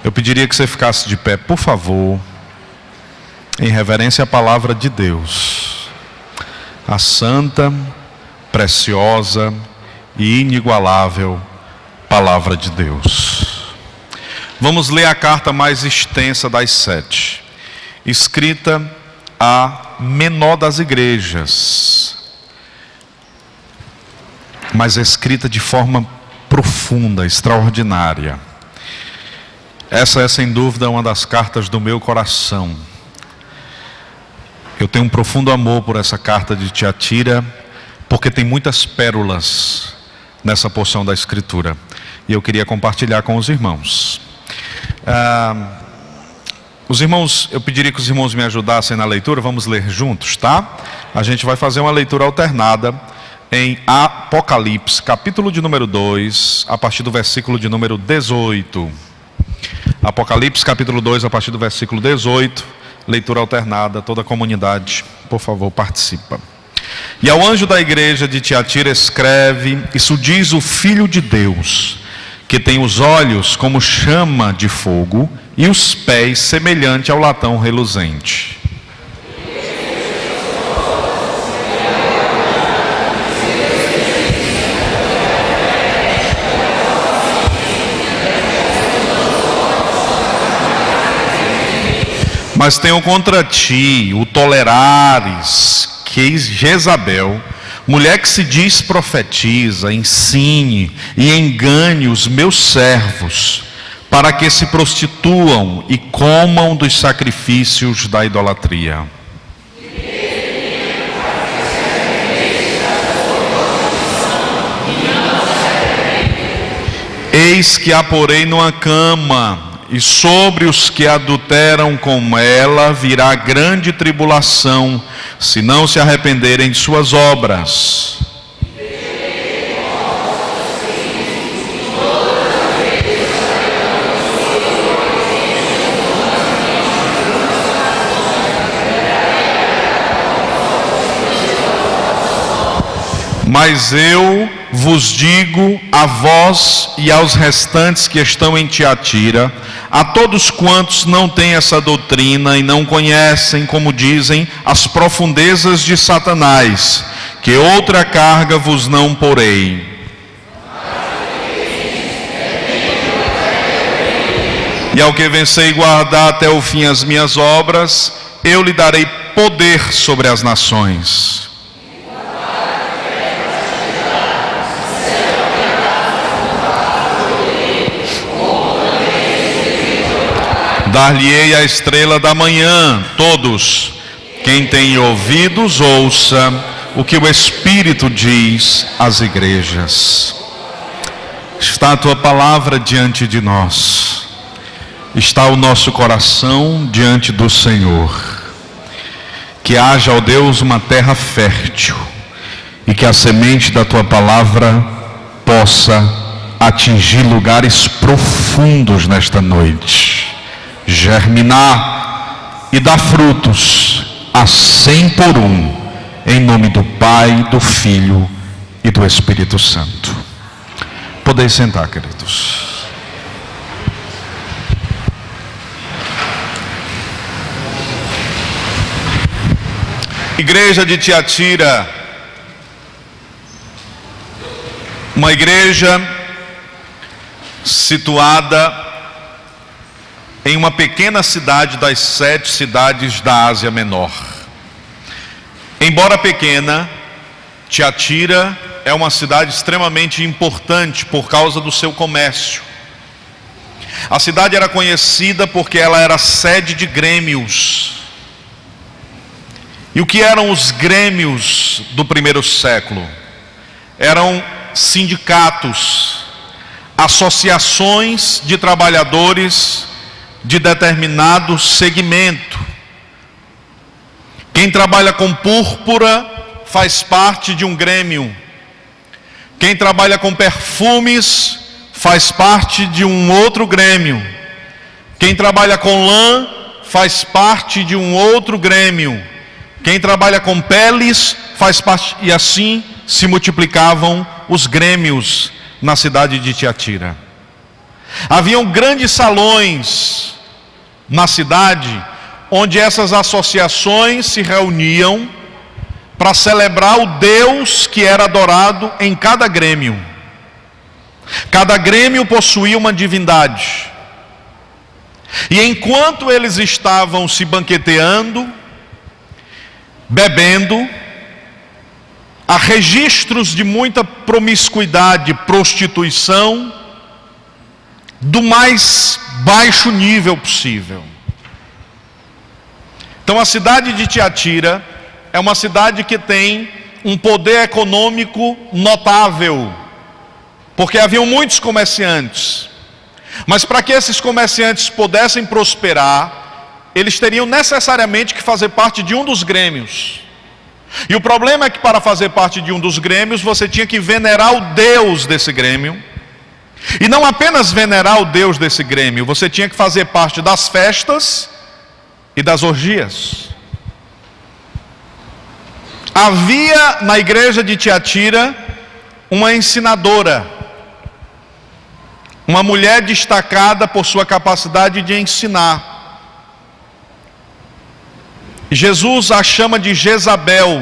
Eu pediria que você ficasse de pé, por favor, em reverência à palavra de Deus, a santa, preciosa e inigualável palavra de Deus. Vamos ler a carta mais extensa das 7, escrita à menor das igrejas, mas escrita de forma profunda, extraordinária. Essa é sem dúvida uma das cartas do meu coração. Eu tenho um profundo amor por essa carta de Tiatira, porque tem muitas pérolas nessa porção da Escritura, e eu queria compartilhar com os irmãos. Os irmãos, eu pediria que os irmãos me ajudassem na leitura. Vamos ler juntos, tá? A gente vai fazer uma leitura alternada em Apocalipse, capítulo de número 2, a partir do versículo de número 18. Apocalipse, capítulo 2, a partir do versículo 18, leitura alternada. Toda a comunidade, por favor, participa. E ao anjo da igreja de Tiatira escreve: isso diz o Filho de Deus, que tem os olhos como chama de fogo e os pés semelhante ao latão reluzente. Mas tenho contra ti o tolerares que Jezabel, mulher que se diz profetiza, ensine e engane os meus servos, para que se prostituam e comam dos sacrifícios da idolatria. Eis que a porei numa cama, e sobre os que adulteram com ela virá grande tribulação, se não se arrependerem de suas obras. Mas eu vos digo a vós e aos restantes que estão em Tiatira, a todos quantos não têm essa doutrina e não conhecem, como dizem, as profundezas de Satanás, que outra carga vos não porei. E ao que vencer e guardar até o fim as minhas obras, eu lhe darei poder sobre as nações. Dar-lhe-ei a estrela da manhã. Todos, quem tem ouvidos, ouça o que o Espírito diz às igrejas. Está a tua palavra diante de nós, está o nosso coração diante do Senhor. Que haja, ó Deus, uma terra fértil, e que a semente da tua palavra possa atingir lugares profundos nesta noite, germinar e dar frutos a 100 por 1, em nome do Pai, do Filho e do Espírito Santo. Podeis sentar, queridos. Igreja de Tiatira, uma igreja situada em uma pequena cidade das 7 cidades da Ásia Menor. Embora pequena, Tiatira é uma cidade extremamente importante por causa do seu comércio. A cidade era conhecida porque ela era sede de grêmios. E o que eram os grêmios do primeiro século? Eram sindicatos, associações de trabalhadores de determinado segmento. Quem trabalha com púrpura faz parte de um grêmio. Quem trabalha com perfumes faz parte de um outro grêmio. Quem trabalha com lã faz parte de um outro grêmio. Quem trabalha com peles faz parte, e assim se multiplicavam os grêmios na cidade de Tiatira. Haviam grandes salões na cidade, onde essas associações se reuniam para celebrar o Deus que era adorado em cada grêmio. Cada grêmio possuía uma divindade. E enquanto eles estavam se banqueteando, bebendo, há registros de muita promiscuidade, prostituição, do mais baixo nível possível. Então a cidade de Tiatira é uma cidade que tem um poder econômico notável, porque haviam muitos comerciantes. Mas para que esses comerciantes pudessem prosperar, eles teriam necessariamente que fazer parte de um dos grêmios. E o problema é que para fazer parte de um dos grêmios, você tinha que venerar o Deus desse grêmio. E não apenas venerar o Deus desse grêmio, você tinha que fazer parte das festas e das orgias. Havia na igreja de Tiatira uma ensinadora, uma mulher destacada por sua capacidade de ensinar. Jesus a chama de Jezabel,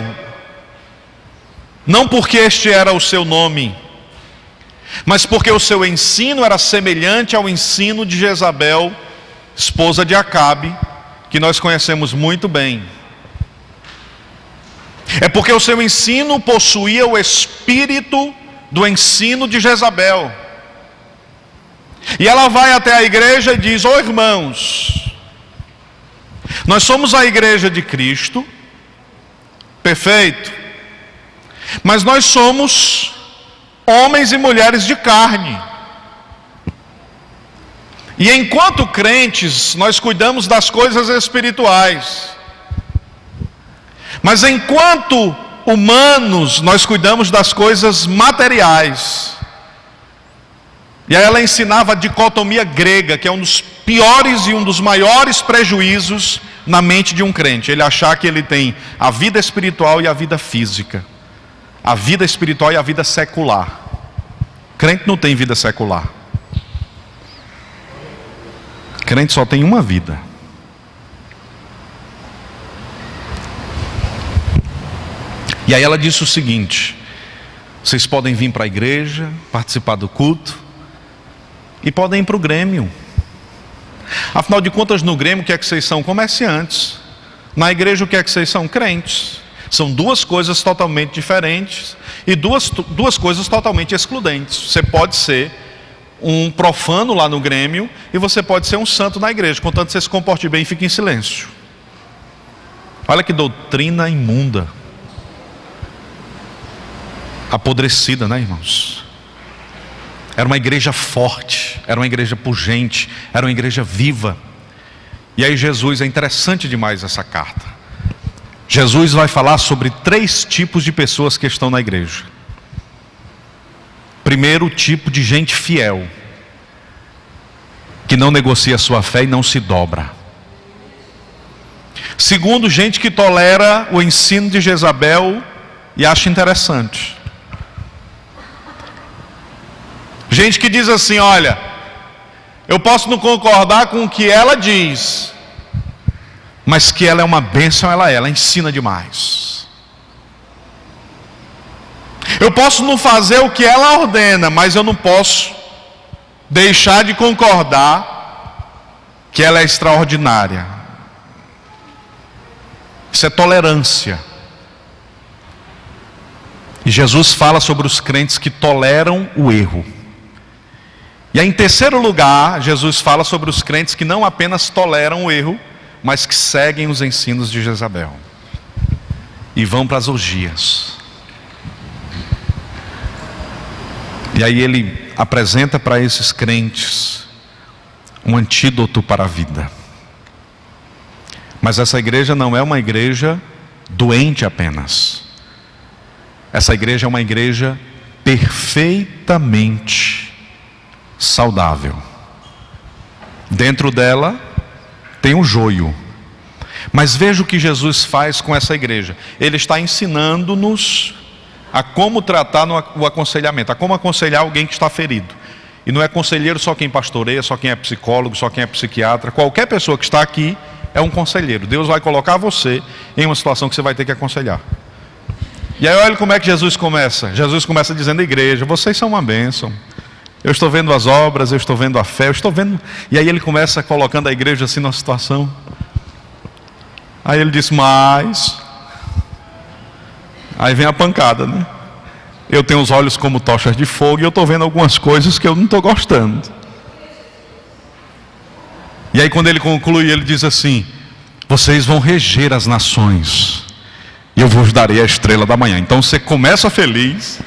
não porque este era o seu nome, mas porque o seu ensino era semelhante ao ensino de Jezabel, esposa de Acabe, que nós conhecemos muito bem. É porque o seu ensino possuía o espírito do ensino de Jezabel. E ela vai até a igreja e diz: "Ô irmãos, nós somos a igreja de Cristo, perfeito, mas nós somos homens e mulheres de carne. E enquanto crentes, nós cuidamos das coisas espirituais. Mas enquanto humanos, nós cuidamos das coisas materiais." E aí ela ensinava a dicotomia grega, que é um dos piores e um dos maiores prejuízos na mente de um crente. Ele achar que ele tem a vida espiritual e a vida física. A vida espiritual e a vida secular. Crente não tem vida secular. Crente só tem uma vida. E aí ela disse o seguinte: vocês podem vir para a igreja, participar do culto, e podem ir para o grêmio. Afinal de contas, no grêmio, o que é que vocês são? Comerciantes. Na igreja, o que é que vocês são? Crentes. São duas coisas totalmente diferentes e duas coisas totalmente excludentes. Você pode ser um profano lá no grêmio e você pode ser um santo na igreja, contanto que você se comporte bem e fique em silêncio. Olha que doutrina imunda, apodrecida, né, irmãos? Era uma igreja forte, era uma igreja pujante, era uma igreja viva. E aí Jesus, é interessante demais essa carta. Jesus vai falar sobre 3 tipos de pessoas que estão na igreja. Primeiro, o tipo de gente fiel, que não negocia sua fé e não se dobra. Segundo, gente que tolera o ensino de Jezabel e acha interessante. Gente que diz assim: olha, eu posso não concordar com o que ela diz, mas que ela é uma bênção, ela ensina demais. Eu posso não fazer o que ela ordena, mas eu não posso deixar de concordar que ela é extraordinária. Isso é tolerância. E Jesus fala sobre os crentes que toleram o erro. E aí, em terceiro lugar, Jesus fala sobre os crentes que não apenas toleram o erro, mas que seguem os ensinos de Jezabel e vão para as orgias. E aí ele apresenta para esses crentes um antídoto para a vida. Mas essa igreja não é uma igreja doente apenas. Essa igreja é uma igreja perfeitamente saudável. Dentro dela tem um joio. Mas veja o que Jesus faz com essa igreja. Ele está ensinando-nos a como tratar o aconselhamento, a como aconselhar alguém que está ferido. E não é conselheiro só quem pastoreia, só quem é psicólogo, só quem é psiquiatra. Qualquer pessoa que está aqui é um conselheiro. Deus vai colocar você em uma situação que você vai ter que aconselhar. E aí olha como é que Jesus começa. Jesus começa dizendo à igreja: vocês são uma bênção. Eu estou vendo as obras, eu estou vendo a fé, eu estou vendo... E aí ele começa colocando a igreja assim numa situação. Aí ele diz: mas... Aí vem a pancada, né? Eu tenho os olhos como tochas de fogo e eu estou vendo algumas coisas que eu não estou gostando. E aí quando ele conclui, ele diz assim: vocês vão reger as nações e eu vos darei a estrela da manhã. Então você começa feliz,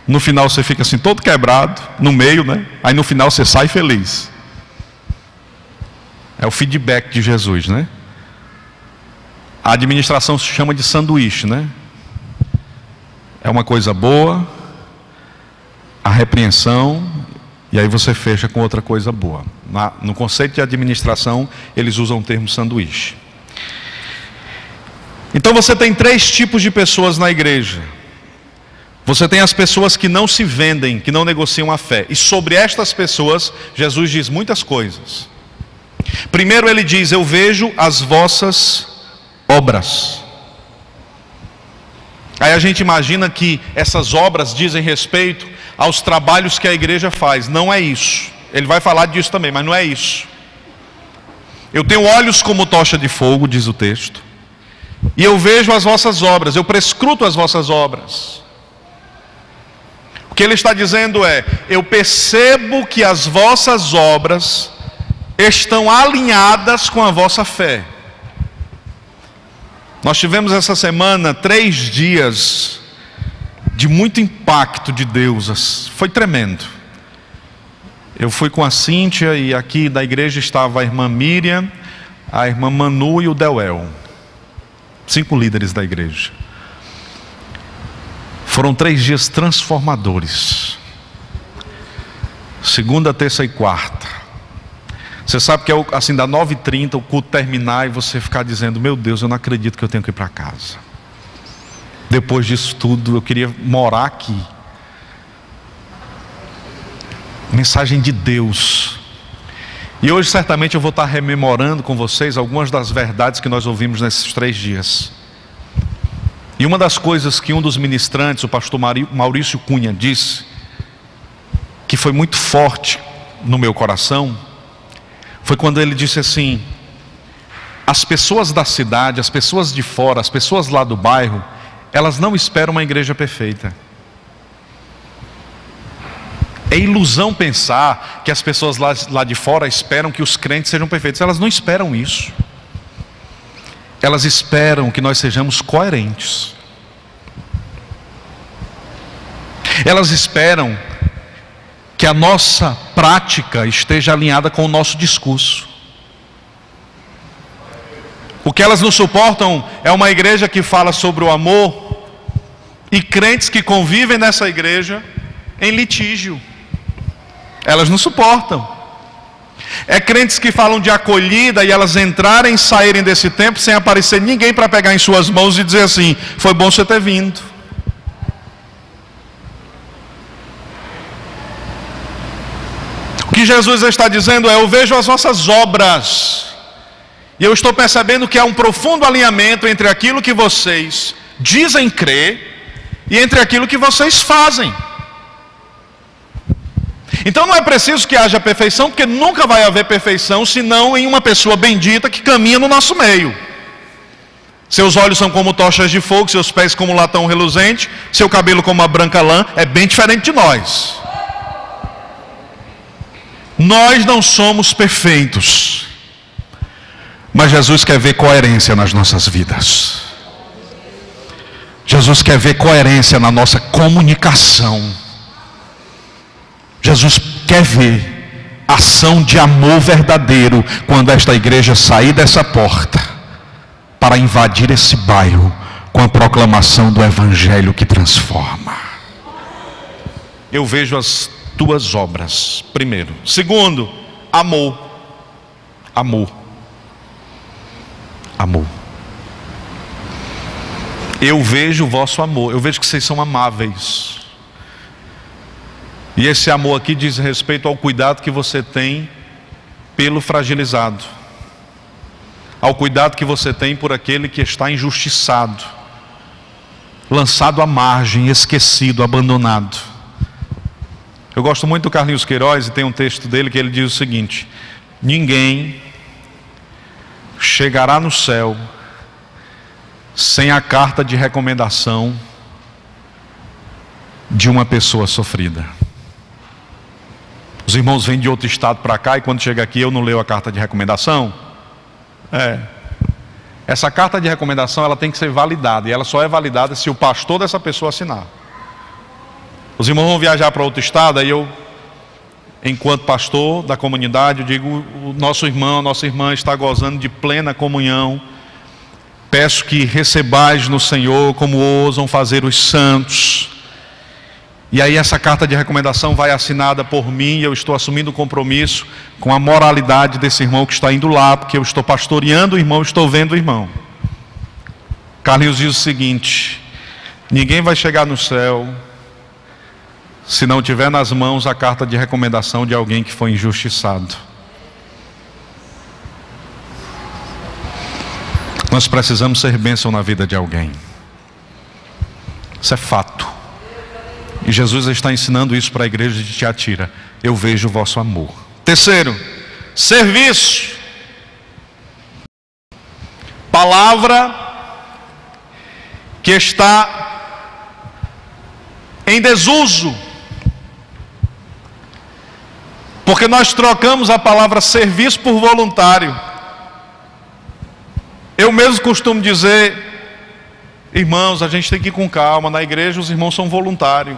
no final você fica assim todo quebrado, no meio, né? Aí no final você sai feliz. É o feedback de Jesus, né? A administração se chama de sanduíche, né? É uma coisa boa, a repreensão, e aí você fecha com outra coisa boa. No conceito de administração, eles usam o termo sanduíche. Então você tem 3 tipos de pessoas na igreja. Você tem as pessoas que não se vendem, que não negociam a fé. E sobre estas pessoas, Jesus diz muitas coisas. Primeiro ele diz: eu vejo as vossas obras. Aí a gente imagina que essas obras dizem respeito aos trabalhos que a igreja faz. Não é isso. Ele vai falar disso também, mas não é isso. Eu tenho olhos como tocha de fogo, diz o texto, e eu vejo as vossas obras, eu prescruto as vossas obras. O que ele está dizendo é: eu percebo que as vossas obras estão alinhadas com a vossa fé. Nós tivemos essa semana 3 dias de muito impacto de Deus. Foi tremendo. Eu fui com a Cíntia e aqui da igreja estava a irmã Miriam, a irmã Manu e o Deuel. 5 líderes da igreja. Foram 3 dias transformadores. Segunda, terça e quarta. Você sabe que é assim, da 9h30 o culto terminar e você ficar dizendo: meu Deus, eu não acredito que eu tenho que ir para casa. Depois disso tudo, eu queria morar aqui. Mensagem de Deus. E hoje certamente eu vou estar rememorando com vocês algumas das verdades que nós ouvimos nesses 3 dias. E uma das coisas que um dos ministrantes, o pastor Maurício Cunha, disse, que foi muito forte no meu coração, foi quando ele disse assim: as pessoas da cidade, as pessoas de fora, as pessoas lá do bairro, elas não esperam uma igreja perfeita. É ilusão pensar que as pessoas lá de fora esperam que os crentes sejam perfeitos. Elas não esperam isso. Elas esperam que nós sejamos coerentes. Elas esperam que a nossa prática esteja alinhada com o nosso discurso. O que elas não suportam é uma igreja que fala sobre o amor e crentes que convivem nessa igreja em litígio. Elas não suportam. É crentes que falam de acolhida e elas entrarem e saírem desse tempo sem aparecer ninguém para pegar em suas mãos e dizer assim: foi bom você ter vindo. O que Jesus está dizendo é: eu vejo as vossas obras, e eu estou percebendo que há um profundo alinhamento entre aquilo que vocês dizem crer e entre aquilo que vocês fazem. Então não é preciso que haja perfeição, porque nunca vai haver perfeição senão em uma pessoa bendita que caminha no nosso meio. Seus olhos são como tochas de fogo, seus pés como latão reluzente, seu cabelo como uma branca lã. É bem diferente de nós. Nós não somos perfeitos, mas Jesus quer ver coerência nas nossas vidas. Jesus quer ver coerência na nossa comunicação. Jesus quer ver ação de amor verdadeiro quando esta igreja sair dessa porta para invadir esse bairro com a proclamação do evangelho que transforma. Eu vejo as tuas obras, primeiro. Segundo, amor. Amor. Amor. Eu vejo o vosso amor. Eu vejo que vocês são amáveis. E esse amor aqui diz respeito ao cuidado que você tem pelo fragilizado, ao cuidado que você tem por aquele que está injustiçado, lançado à margem, esquecido, abandonado. Eu gosto muito do Carlinhos Queiroz, e tem um texto dele que ele diz o seguinte: ninguém chegará no céu sem a carta de recomendação de uma pessoa sofrida. Os irmãos vêm de outro estado para cá, e quando chega aqui eu não leio a carta de recomendação. Essa carta de recomendação, ela tem que ser validada, e ela só é validada se o pastor dessa pessoa assinar. Os irmãos vão viajar para outro estado, aí eu, enquanto pastor da comunidade, eu digo: o nosso irmão, a nossa irmã está gozando de plena comunhão. Peço que recebais no Senhor como ousam fazer os santos. E aí essa carta de recomendação vai assinada por mim, e eu estou assumindo o compromisso com a moralidade desse irmão que está indo lá, porque eu estou pastoreando o irmão, estou vendo o irmão. Carlinhos diz o seguinte: ninguém vai chegar no céu se não tiver nas mãos a carta de recomendação de alguém que foi injustiçado. Nós precisamos ser bênção na vida de alguém. Isso é fato. E Jesus está ensinando isso para a igreja de Tiatira. Eu vejo o vosso amor. Terceiro, serviço. Palavra que está em desuso. Porque nós trocamos a palavra serviço por voluntário. Eu mesmo costumo dizer: irmãos, a gente tem que ir com calma. Na igreja os irmãos são voluntários.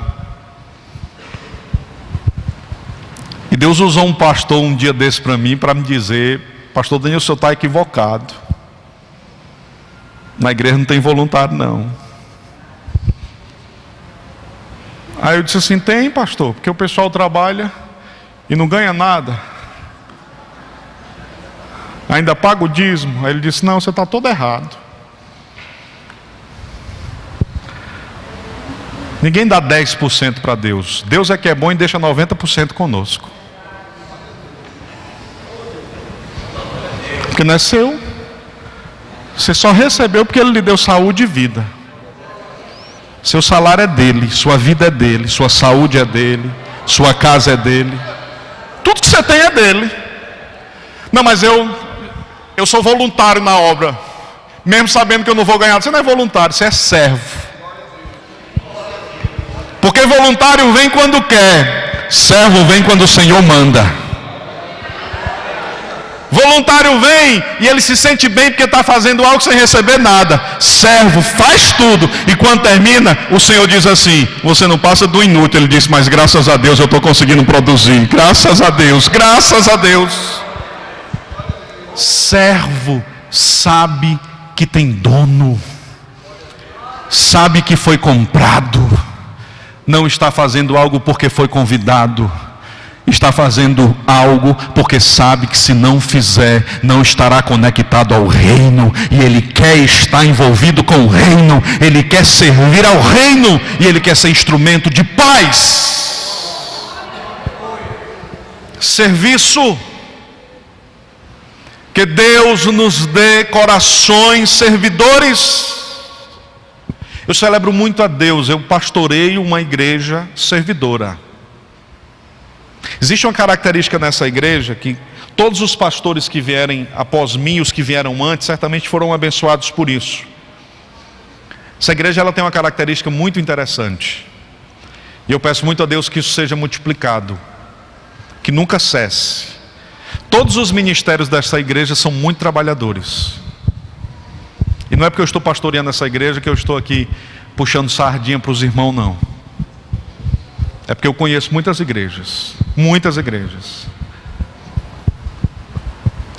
E Deus usou um pastor um dia desse para mim, para me dizer: pastor Daniel, o senhor está equivocado. Na igreja não tem voluntário não. Aí eu disse assim: tem, pastor, porque o pessoal trabalha e não ganha nada, ainda paga o dízimo. Aí ele disse: não, você está todo errado. Ninguém dá 10% para Deus. Deus é que é bom e deixa 90% conosco. Porque não é seu. Você só recebeu porque Ele lhe deu saúde e vida. Seu salário é dele, sua vida é dele, sua saúde é dele, sua casa é dele. Tudo que você tem é dele. Não, mas eu sou voluntário na obra, mesmo sabendo que eu não vou ganhar. Você não é voluntário, você é servo. Porque voluntário vem quando quer, servo vem quando o Senhor manda. Voluntário vem e ele se sente bem porque está fazendo algo sem receber nada. Servo faz tudo, e quando termina, o Senhor diz assim: você não passa do inútil. Ele diz: mas graças a Deus eu estou conseguindo produzir. Graças a Deus, graças a Deus. Servo sabe que tem dono, sabe que foi comprado. Não está fazendo algo porque foi convidado, está fazendo algo porque sabe que se não fizer, não estará conectado ao reino. E ele quer estar envolvido com o reino, ele quer servir ao reino, e ele quer ser instrumento de paz. Serviço. Que Deus nos dê corações servidores. Eu celebro muito a Deus. Eu pastoreio uma igreja servidora. Existe uma característica nessa igreja que todos os pastores que vierem após mim, os que vieram antes, certamente foram abençoados por isso. Essa igreja ela tem uma característica muito interessante. E eu peço muito a Deus que isso seja multiplicado, que nunca cesse. Todos os ministérios dessa igreja são muito trabalhadores. E não é porque eu estou pastoreando essa igreja que eu estou aqui puxando sardinha para os irmãos, não. É porque eu conheço muitas igrejas. Muitas igrejas.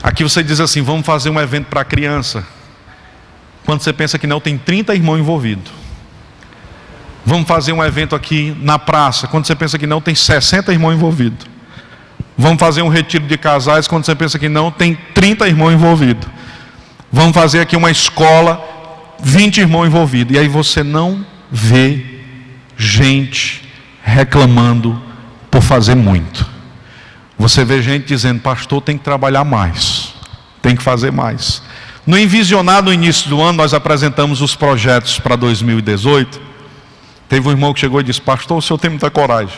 Aqui você diz assim: vamos fazer um evento para criança. Quando você pensa que não, tem 30 irmãos envolvidos. Vamos fazer um evento aqui na praça. Quando você pensa que não, tem 60 irmãos envolvidos. Vamos fazer um retiro de casais. Quando você pensa que não, tem 30 irmãos envolvidos. Vamos fazer aqui uma escola, 20 irmãos envolvidos. E aí você não vê gente reclamando por fazer muito. Você vê gente dizendo: pastor, tem que trabalhar mais, tem que fazer mais. No Envisionar, no início do ano, nós apresentamos os projetos para 2018. Teve um irmão que chegou e disse: pastor, o senhor tem muita coragem.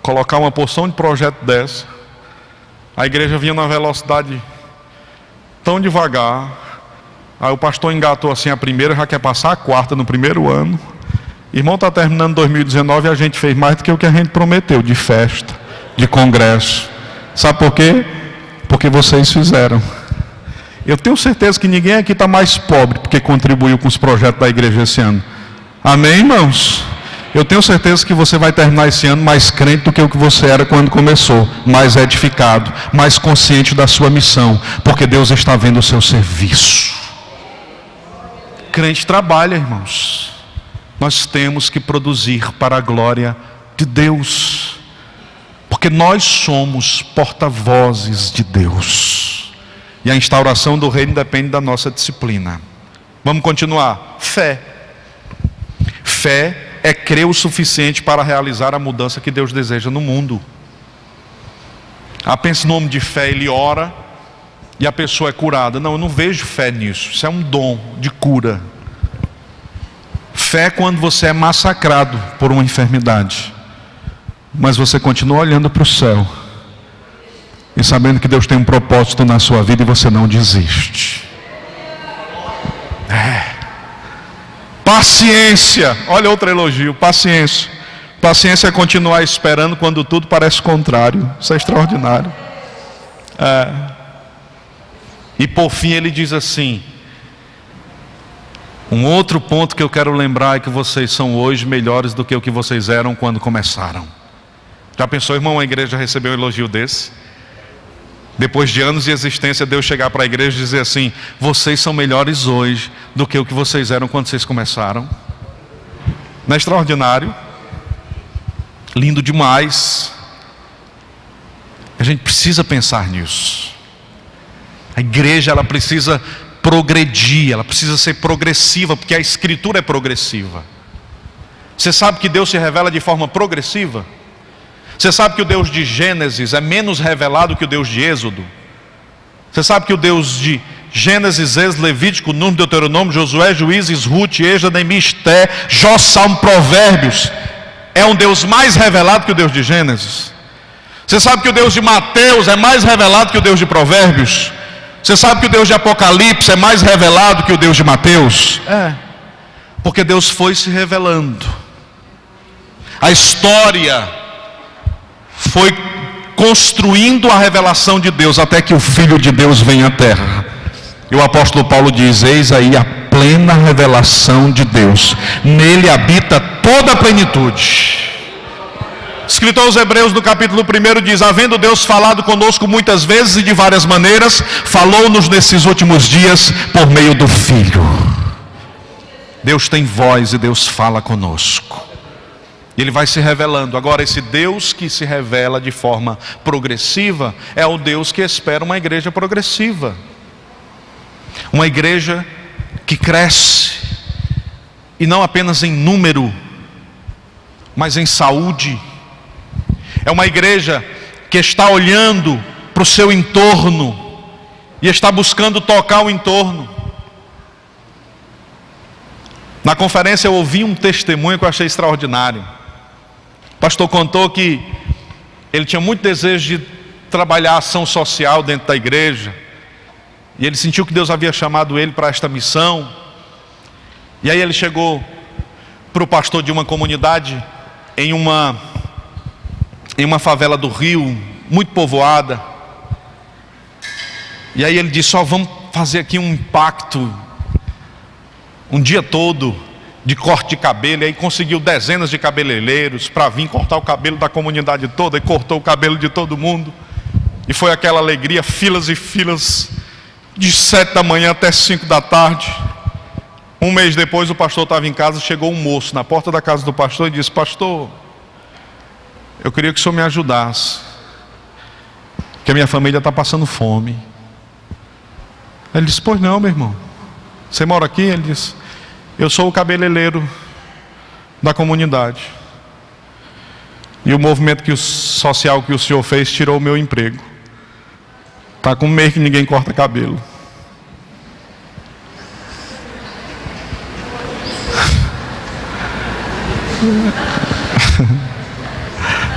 Colocar uma porção de projeto dessa. A igreja vinha numa velocidade tão devagar. Aí o pastor engatou assim a primeira, já quer passar a quarta no primeiro ano. Irmão, está terminando 2019 e a gente fez mais do que o que a gente prometeu, de festa, de congresso. Sabe por quê? Porque vocês fizeram. Eu tenho certeza que ninguém aqui está mais pobre porque contribuiu com os projetos da igreja esse ano. Amém, irmãos? Eu tenho certeza que você vai terminar esse ano mais crente do que o que você era quando começou. Mais edificado, mais consciente da sua missão. Porque Deus está vendo o seu serviço. Crente trabalha, irmãos. Nós temos que produzir para a glória de Deus. Porque nós somos porta-vozes de Deus. E a instauração do reino depende da nossa disciplina. Vamos continuar. Fé. Fé é crer o suficiente para realizar a mudança que Deus deseja no mundo. Pensa no nome de fé, ele ora e a pessoa é curada. Não, eu não vejo fé nisso. Isso é um dom de cura. Fé é quando você é massacrado por uma enfermidade, mas você continua olhando para o céu e sabendo que Deus tem um propósito na sua vida e você não desiste. Paciência. Olha outro elogio. Paciência. Paciência é continuar esperando quando tudo parece contrário. Isso é extraordinário. E por fim ele diz assim: um outro ponto que eu quero lembrar é que vocês são hoje melhores do que o que vocês eram quando começaram. Já pensou, irmão, a igreja recebeu um elogio desse? Depois de anos de existência, Deus chegar para a igreja e dizer assim: vocês são melhores hoje do que o que vocês eram quando vocês começaram. Não é extraordinário? Lindo demais. A gente precisa pensar nisso. A igreja, ela precisa progredir, ela precisa ser progressiva, porque a escritura é progressiva. Você sabe que Deus se revela de forma progressiva? Você sabe que o Deus de Gênesis é menos revelado que o Deus de Êxodo? Você sabe que o Deus de Gênesis, Êxodo, Levítico, Número, Deuteronômio, Josué, Juízes, Ruth, Êxodo, Neemias, Esté, Jó, Salmo, Provérbios é um Deus mais revelado que o Deus de Gênesis? Você sabe que o Deus de Mateus é mais revelado que o Deus de Provérbios? Você sabe que o Deus de Apocalipse é mais revelado que o Deus de Mateus? Porque Deus foi se revelando. A história foi construindo a revelação de Deus até que o Filho de Deus venha à terra. E o apóstolo Paulo diz: eis aí a plena revelação de Deus. Nele habita toda a plenitude. Escritor aos Hebreus no capítulo 1 diz: havendo Deus falado conosco muitas vezes e de várias maneiras, falou-nos nesses últimos dias por meio do Filho. Deus tem voz e Deus fala conosco. Ele vai se revelando. Agora, esse Deus que se revela de forma progressiva é o Deus que espera uma igreja progressiva. Uma igreja que cresce, e não apenas em número, mas em saúde. É uma igreja que está olhando para o seu entorno e está buscando tocar o entorno. Na conferência eu ouvi um testemunho que eu achei extraordinário. O pastor contou que ele tinha muito desejo de trabalhar ação social dentro da igreja, e ele sentiu que Deus havia chamado ele para esta missão. E aí ele chegou para o pastor de uma comunidade em uma favela do Rio, muito povoada. E aí ele disse: vamos fazer aqui um impacto, um dia todo de corte de cabelo. E aí conseguiu dezenas de cabeleireiros para vir cortar o cabelo da comunidade toda, e cortou o cabelo de todo mundo. E foi aquela alegria, filas e filas, de 7 da manhã até 5 da tarde. Um mês depois o pastor estava em casa, chegou um moço na porta da casa do pastor e disse: pastor, eu queria que o senhor me ajudasse, porque a minha família está passando fome. Ele disse: pois não, meu irmão, você mora aqui? Ele disse: eu sou o cabeleireiro da comunidade. E o movimento social que o senhor fez tirou o meu emprego. Está com um mês que ninguém corta cabelo.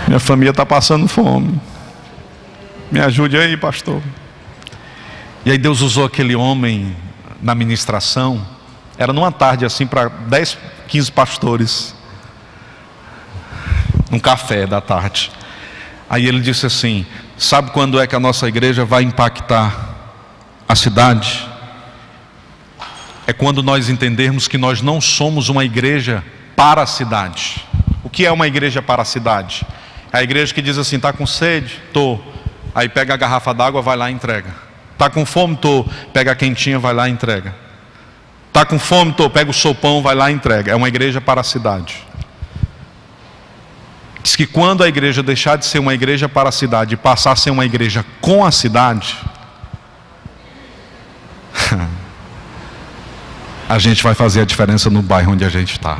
Minha família está passando fome. Me ajude aí, pastor. E aí Deus usou aquele homem na ministração. Era numa tarde assim para 10, 15 pastores. Num café da tarde. Aí ele disse assim: sabe quando é que a nossa igreja vai impactar a cidade? É quando nós entendermos que nós não somos uma igreja para a cidade. O que é uma igreja para a cidade? É a igreja que diz assim: está com sede? Tô. Aí pega a garrafa d'água, vai lá e entrega. Está com fome? Tô. Pega a quentinha, vai lá e entrega. Está com fome? Tô. Pega o sopão, vai lá e entrega. É uma igreja para a cidade. Diz que quando a igreja deixar de ser uma igreja para a cidade e passar a ser uma igreja com a cidade, a gente vai fazer a diferença no bairro onde a gente está.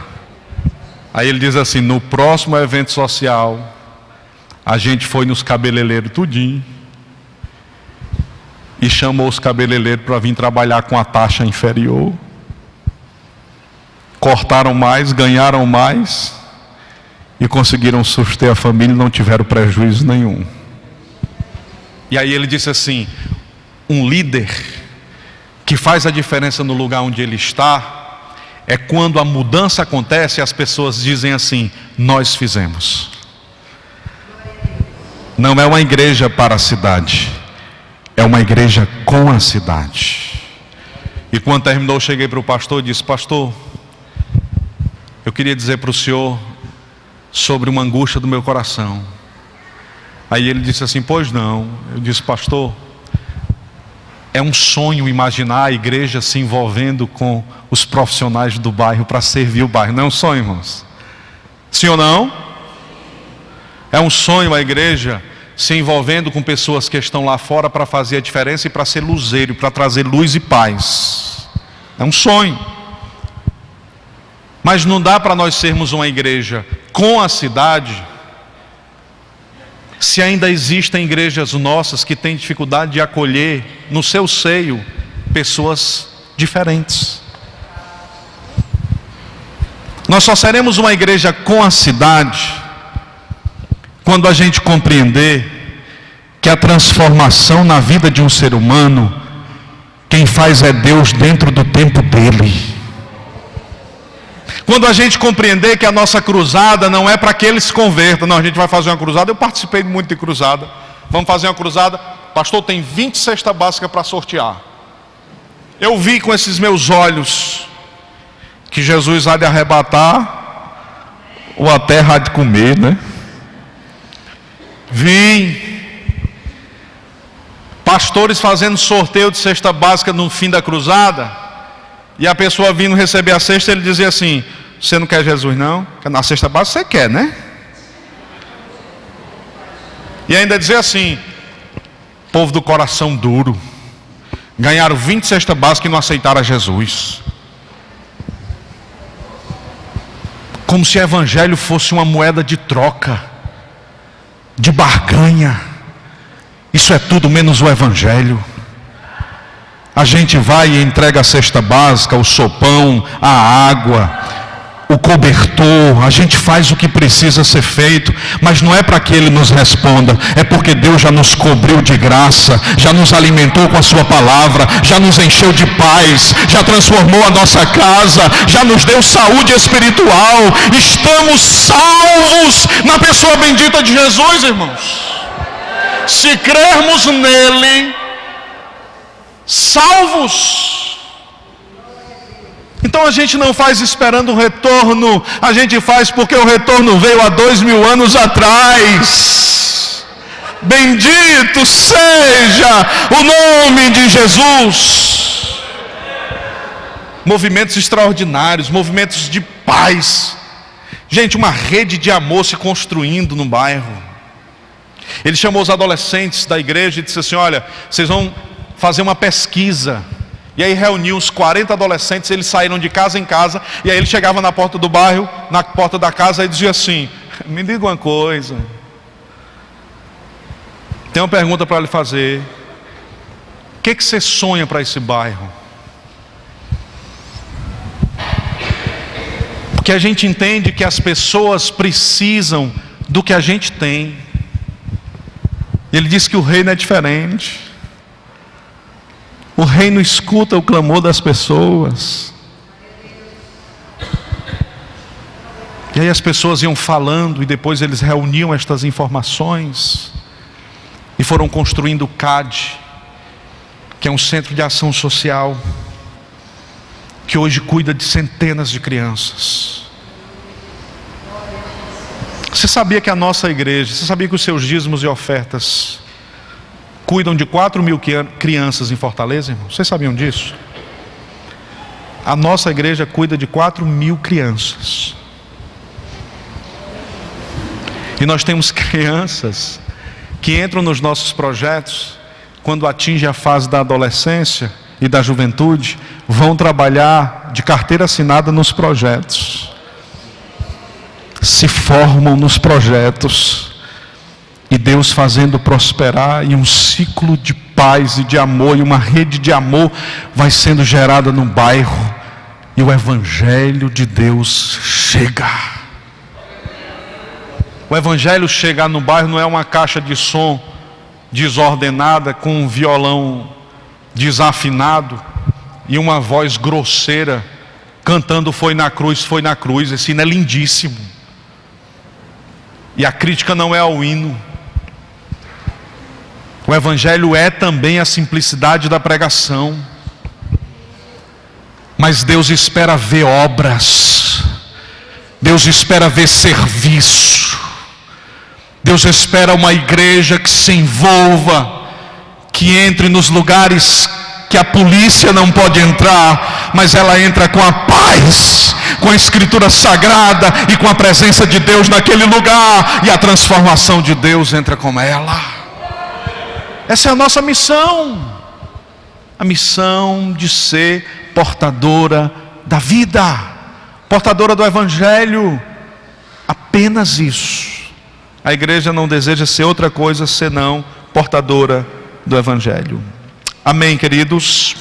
Aí ele diz assim: no próximo evento social, a gente foi nos cabeleireiros tudinho e chamou os cabeleireiros para vir trabalhar com a taxa inferior. Cortaram mais, ganharam mais e conseguiram suster a família e não tiveram prejuízo nenhum. E aí ele disse assim: um líder que faz a diferença no lugar onde ele está é quando a mudança acontece e as pessoas dizem assim: nós fizemos. Não é uma igreja para a cidade, é uma igreja com a cidade. E quando terminou, eu cheguei para o pastor e disse: pastor, eu queria dizer para o senhor sobre uma angústia do meu coração. Aí ele disse assim: pois não. Eu disse: pastor, é um sonho imaginar a igreja se envolvendo com os profissionais do bairro para servir o bairro. Não é um sonho, irmãos? Sim ou não? É um sonho a igreja se envolvendo com pessoas que estão lá fora para fazer a diferença e para ser luzeiro, para trazer luz e paz. É um sonho. Mas não dá para nós sermos uma igreja com a cidade se ainda existem igrejas nossas que têm dificuldade de acolher no seu seio pessoas diferentes. Nós só seremos uma igreja com a cidade quando a gente compreender que a transformação na vida de um ser humano, quem faz é Deus dentro do tempo dele. Quando a gente compreender que a nossa cruzada não é para que ele se converta. Não, a gente vai fazer uma cruzada. Eu participei muito de cruzada. Vamos fazer uma cruzada. Pastor, tem 20 cestas básicas para sortear. Eu vi com esses meus olhos que Jesus há de arrebatar ou a terra há de comer, né? Vi pastores fazendo sorteio de cesta básica no fim da cruzada. E a pessoa vindo receber a cesta, ele dizia assim: você não quer Jesus não? Na cesta básica você quer, né? E ainda dizer assim: povo do coração duro, ganharam 20 cestas básicas e não aceitaram a Jesus. Como se o evangelho fosse uma moeda de troca, de barganha. Isso é tudo menos o evangelho. A gente vai e entrega a cesta básica, o sopão, a água, o cobertor. A gente faz o que precisa ser feito, mas não é para que Ele nos responda. É porque Deus já nos cobriu de graça, já nos alimentou com a sua palavra, já nos encheu de paz, já transformou a nossa casa, já nos deu saúde espiritual. Estamos salvos na pessoa bendita de Jesus, irmãos. Se crermos nele, salvos. Então a gente não faz esperando o retorno, a gente faz porque o retorno veio há 2000 anos atrás. Bendito seja o nome de Jesus. Movimentos extraordinários, movimentos de paz. Gente, uma rede de amor se construindo no bairro. Ele chamou os adolescentes da igreja e disse assim: olha, vocês vão fazer uma pesquisa. E aí reuniu uns 40 adolescentes. Eles saíram de casa em casa. E aí ele chegava na porta do bairro, na porta da casa, e dizia assim: me diga uma coisa. Tem uma pergunta para lhe fazer. O que você sonha para esse bairro? Porque a gente entende que as pessoas precisam do que a gente tem. Ele diz que o reino é diferente. O reino escuta o clamor das pessoas. E aí as pessoas iam falando e depois eles reuniam estas informações e foram construindo o CAD, que é um centro de ação social, que hoje cuida de centenas de crianças. Você sabia que a nossa igreja, você sabia que os seus dízimos e ofertas cuidam de 4.000 crianças em Fortaleza, irmão? Vocês sabiam disso? A nossa igreja cuida de 4.000 crianças. E nós temos crianças que entram nos nossos projetos, quando atingem a fase da adolescência e da juventude, vão trabalhar de carteira assinada nos projetos. Se formam nos projetos. E Deus fazendo prosperar, e um ciclo de paz e de amor, e uma rede de amor vai sendo gerada no bairro. E o Evangelho de Deus chega. O Evangelho chegar no bairro não é uma caixa de som desordenada, com um violão desafinado e uma voz grosseira cantando foi na cruz, foi na cruz. Esse hino é lindíssimo. E a crítica não é ao hino. O Evangelho é também a simplicidade da pregação. Mas Deus espera ver obras. Deus espera ver serviço. Deus espera uma igreja que se envolva, que entre nos lugares que a polícia não pode entrar, mas ela entra com a paz, com a escritura sagrada e com a presença de Deus naquele lugar, e a transformação de Deus entra com ela. Essa é a nossa missão, a missão de ser portadora da vida, portadora do Evangelho, apenas isso. A igreja não deseja ser outra coisa senão portadora do Evangelho. Amém, queridos?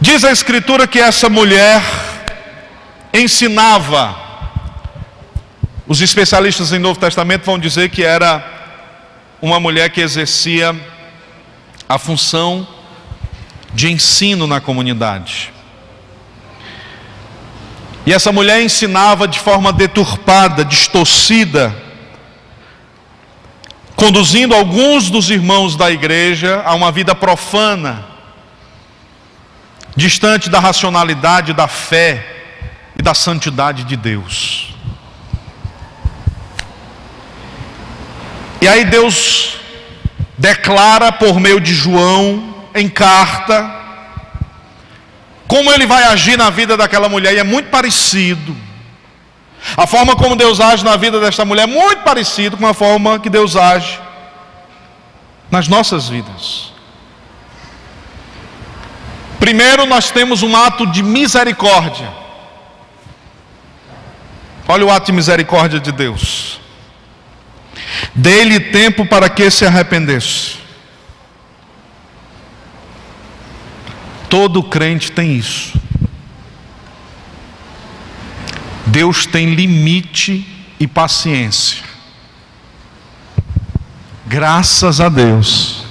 Diz a Escritura que essa mulher ensinava. Os especialistas em Novo Testamento vão dizer que era uma mulher que exercia a função de ensino na comunidade. E essa mulher ensinava de forma deturpada, distorcida, conduzindo alguns dos irmãos da igreja a uma vida profana, distante da racionalidade, da fé e da santidade de Deus. E aí Deus declara por meio de João, em carta, como Ele vai agir na vida daquela mulher. E é muito parecido. A forma como Deus age na vida desta mulher é muito parecido com a forma que Deus age nas nossas vidas. Primeiro, nós temos um ato de misericórdia. Olha o ato de misericórdia de Deus. Dê-lhe tempo para que se arrependesse. Todo crente tem isso. Deus tem limite e paciência. Graças a Deus,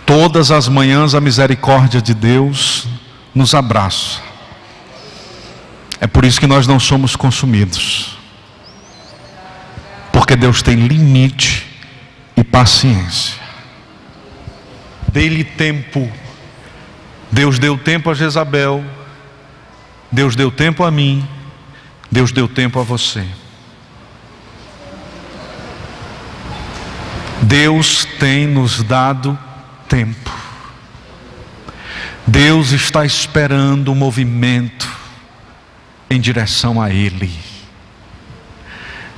todas as manhãs a misericórdia de Deus nos abraça. É por isso que nós não somos consumidos, porque Deus tem limite e paciência. Dê-lhe tempo. Deus deu tempo a Jezabel, Deus deu tempo a mim, Deus deu tempo a você. Deus tem nos dado tempo. Deus está esperando um movimento em direção a Ele.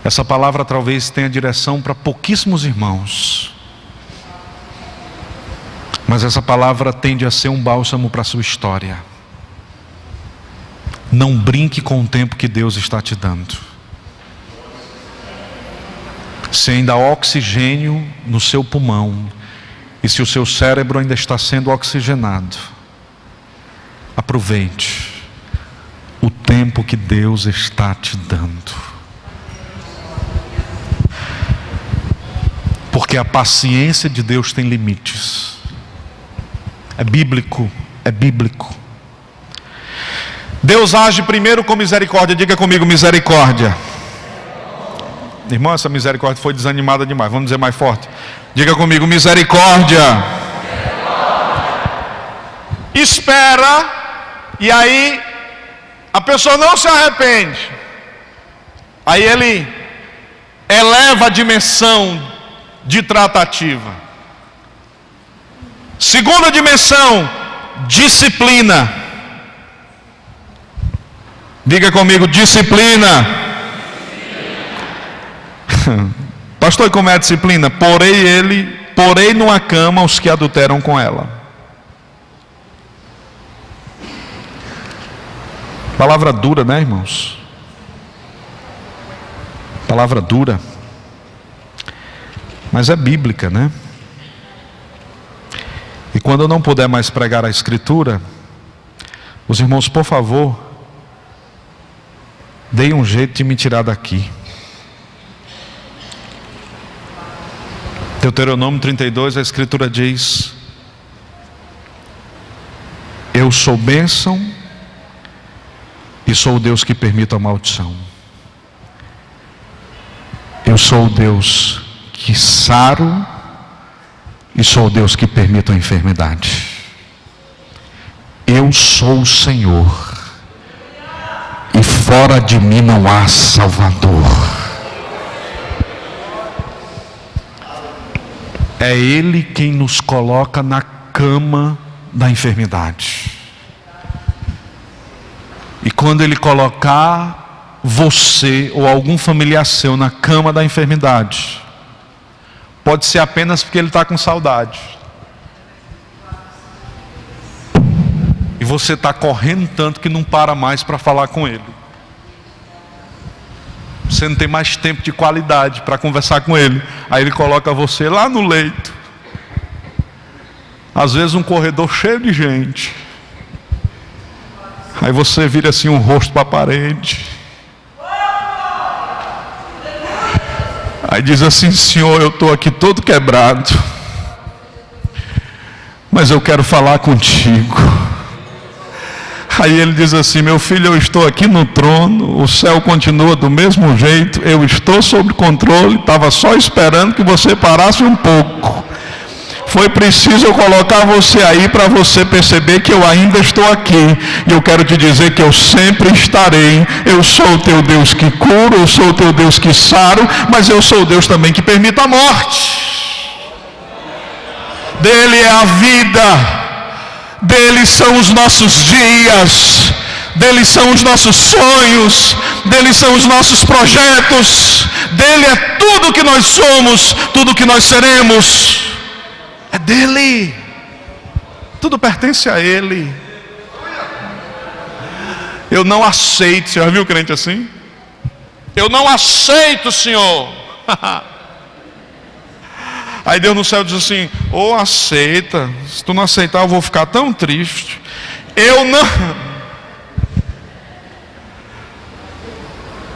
Essa palavra talvez tenha direção para pouquíssimos irmãos, mas essa palavra tende a ser um bálsamo para a sua história. Não brinque com o tempo que Deus está te dando. Se ainda há oxigênio no seu pulmão, e se o seu cérebro ainda está sendo oxigenado, aproveite o tempo que Deus está te dando. Porque a paciência de Deus tem limites. É bíblico, é bíblico. Deus age primeiro com misericórdia. Diga comigo, misericórdia. Irmão, essa misericórdia foi desanimada demais. Vamos dizer mais forte. Diga comigo, misericórdia. Espera. E aí a pessoa não se arrepende. Aí ele eleva a dimensão de tratativa. Segunda dimensão, disciplina. Diga comigo, disciplina. Pastor, e como é a disciplina? Porei numa cama os que adulteram com ela. Palavra dura, né, irmãos? Palavra dura. Mas é bíblica, né? E quando eu não puder mais pregar a Escritura, os irmãos, por favor, deem um jeito de me tirar daqui. Deuteronômio 32, a Escritura diz: eu sou bênção e sou o Deus que permite a maldição. Eu sou o Deus que saro e sou o Deus que permite a enfermidade. Eu sou o Senhor e fora de mim não há Salvador. É Ele quem nos coloca na cama da enfermidade. E quando Ele colocar você ou algum familiar seu na cama da enfermidade, pode ser apenas porque ele está com saudade. E você está correndo tanto que não para mais para falar com ele. Você não tem mais tempo de qualidade para conversar com ele. Aí ele coloca você lá no leito. Às vezes um corredor cheio de gente. Aí você vira assim um rosto para a parede. Aí diz assim: Senhor, eu estou aqui todo quebrado, mas eu quero falar contigo. Aí ele diz assim: meu filho, eu estou aqui no trono, o céu continua do mesmo jeito, eu estou sob controle, estava só esperando que você parasse um pouco. Foi preciso eu colocar você aí para você perceber que eu ainda estou aqui. E eu quero te dizer que eu sempre estarei. Eu sou o teu Deus que cura, eu sou o teu Deus que saro, mas eu sou o Deus também que permite a morte. Dele é a vida, dele são os nossos dias, dele são os nossos sonhos, dele são os nossos projetos, dele é tudo que nós somos, tudo que nós seremos. É dele, tudo pertence a ele. Eu não aceito. Você já viu crente assim? Eu não aceito, Senhor. Aí Deus no céu diz assim: ou aceita, se tu não aceitar eu vou ficar tão triste.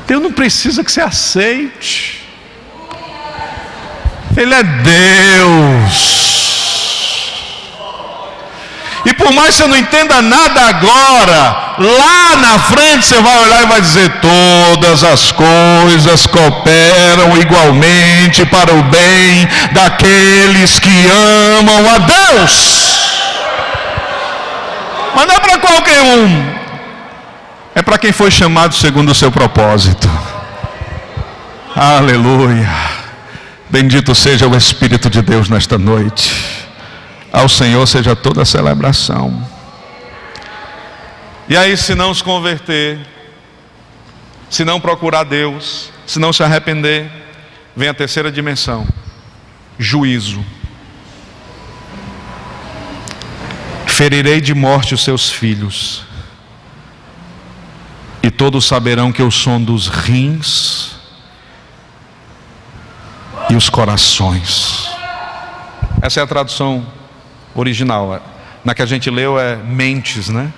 Deus não precisa que você aceite. Ele é Deus. E por mais que você não entenda nada agora, lá na frente você vai olhar e vai dizer: todas as coisas cooperam igualmente para o bem daqueles que amam a Deus. Mas não é para qualquer um, é para quem foi chamado segundo o seu propósito. Aleluia. Bendito seja o Espírito de Deus nesta noite. Ao Senhor seja toda a celebração. E aí, se não se converter, se não procurar Deus, se não se arrepender, vem a terceira dimensão: juízo. Ferirei de morte os seus filhos. E todos saberão que eu sondo os rins e os corações. Essa é a tradução original. Na que a gente leu é mentes, né?